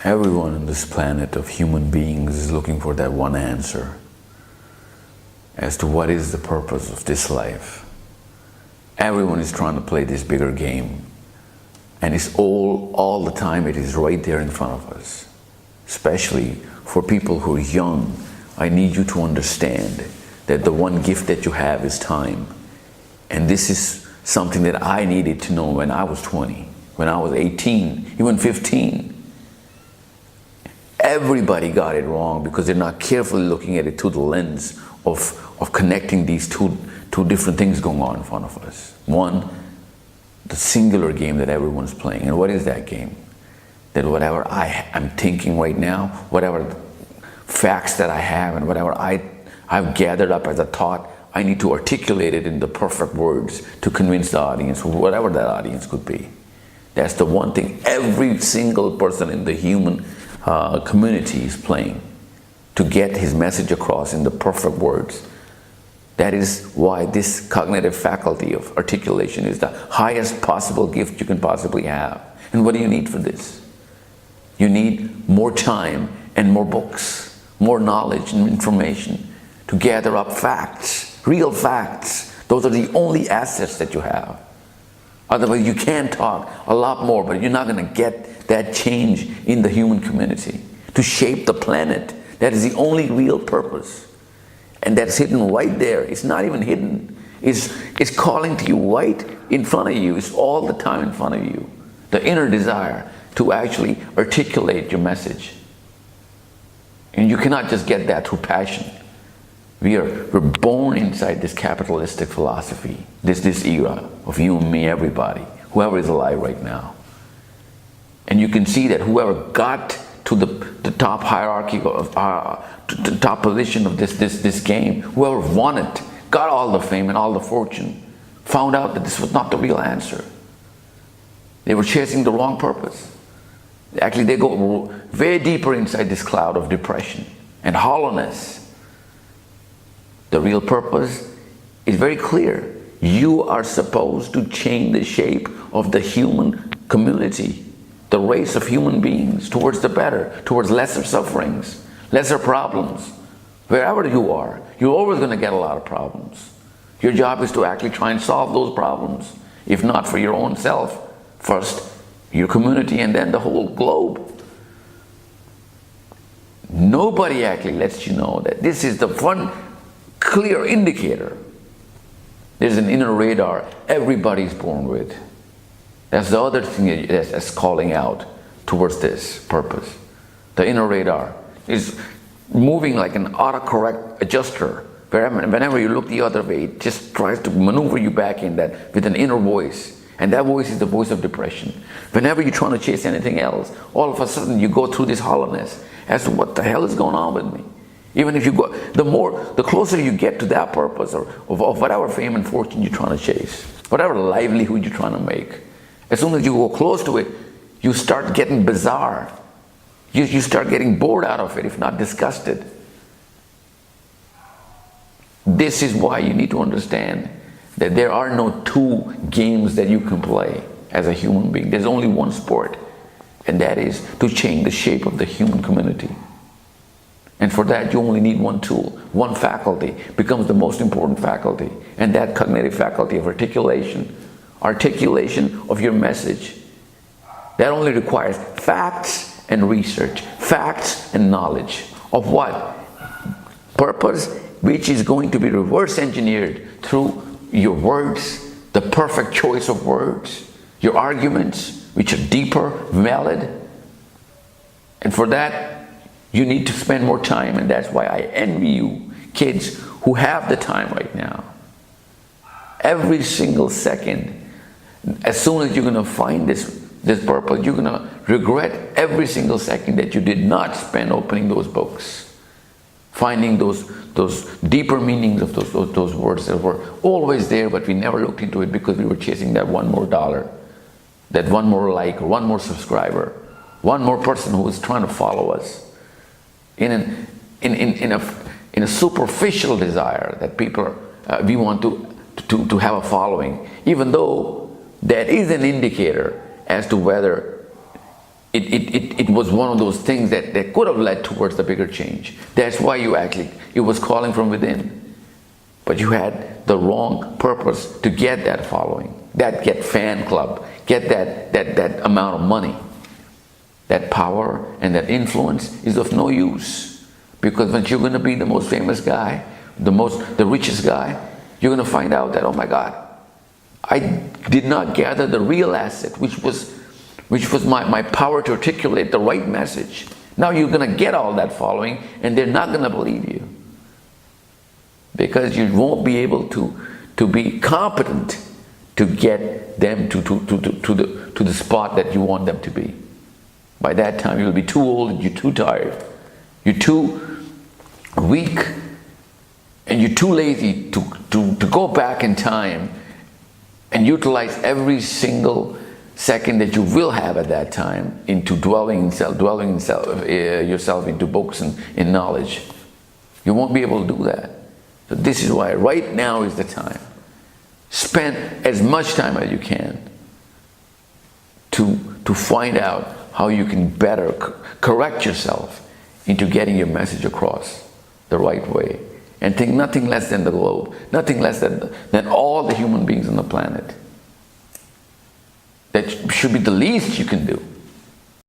Everyone on this planet of human beings is looking for that one answer as to what is the purpose of this life. Everyone is trying to play this bigger game, and it's all the time, it is right there in front of us. Especially for people who are young, I need you to understand that the one gift that you have is time. And this is something that I needed to know when I was 20, when I was 18, even 15. Everybody got it wrong because they're not carefully looking at it through the lens of connecting these two different things going on in front of us. One, the singular game that everyone's playing. And what is that game? That whatever I'm thinking right now, whatever facts that I have and whatever I've gathered up as a thought, I need to articulate it in the perfect words to convince the audience, whatever that audience could be. That's the one thing every single person in the human community is playing, to get his message across in the perfect words. That is why this cognitive faculty of articulation is the highest possible gift you can possibly have. And what do you need for this? You need more time and more books, more knowledge and information to gather up facts, real facts. Those are the only assets that you have. Otherwise, you can talk a lot more, but you're not going to get that change in the human community to shape the planet. That is the only real purpose. And that's hidden right there. It's not even hidden. It's calling to you right in front of you. It's all the time in front of you. The inner desire to actually articulate your message. And you cannot just get that through passion. We're born inside this capitalistic philosophy, this era of you and me, everybody, whoever is alive right now. And you can see that whoever got to the top hierarchy of the top position of this game, whoever won it, got all the fame and all the fortune, found out that this was not the real answer. They were chasing the wrong purpose. Actually, they go way deeper inside this cloud of depression and hollowness. The real purpose is very clear. You are supposed to change the shape of the human community, the race of human beings, towards the better, towards lesser sufferings, lesser problems. Wherever you are, you're always going to get a lot of problems. Your job is to actually try and solve those problems, if not for your own self, first your community and then the whole globe. Nobody actually lets you know that this is the one clear indicator. There's an inner radar everybody's born with. That's the other thing that's calling out towards this purpose. The inner radar is moving like an autocorrect adjuster. Whenever you look the other way, it just tries to maneuver you back in that with an inner voice. And that voice is the voice of depression. Whenever you're trying to chase anything else, all of a sudden you go through this hollowness as to what the hell is going on with me. Even if you go, the closer you get to that purpose or of whatever fame and fortune you're trying to chase, whatever livelihood you're trying to make, as soon as you go close to it, you start getting bizarre. You start getting bored out of it, if not disgusted. This is why you need to understand that there are no two games that you can play as a human being. There's only one sport, and that is to change the shape of the human community. And for that, you only need one tool. One faculty becomes the most important faculty, and that cognitive faculty of articulation of your message. That only requires facts and research, facts and knowledge of what? Purpose, which is going to be reverse engineered through your words, the perfect choice of words, your arguments, which are deeper, valid. And for that, you need to spend more time, and that's why I envy you, kids who have the time right now. Every single second, as soon as you're going to find this purpose, you're going to regret every single second that you did not spend opening those books, finding those deeper meanings of those words that were always there, but we never looked into it because we were chasing that one more dollar, that one more like, one more subscriber, one more person who was trying to follow us. In a superficial desire that people we want to have a following, even though that is an indicator as to whether it was one of those things that could have led towards the bigger change. That's why it was calling from within. But you had the wrong purpose to get that following, get fan club, get that amount of money. That power and that influence is of no use. Because when you're going to be the most famous guy, the richest guy, you're going to find out that, oh my God, I did not gather the real asset, which was my power to articulate the right message. Now you're going to get all that following, and they're not going to believe you. Because you won't be able to be competent to get them to the spot that you want them to be. By that time, you'll be too old, you're too tired, you're too weak, and you're too lazy to go back in time and utilize every single second that you will have at that time into dwelling yourself into books and in knowledge. You won't be able to do that. So this is why right now is the time. Spend as much time as you can to find out how you can better correct yourself into getting your message across the right way. And think nothing less than the globe, nothing less than all the human beings on the planet. That should be the least you can do.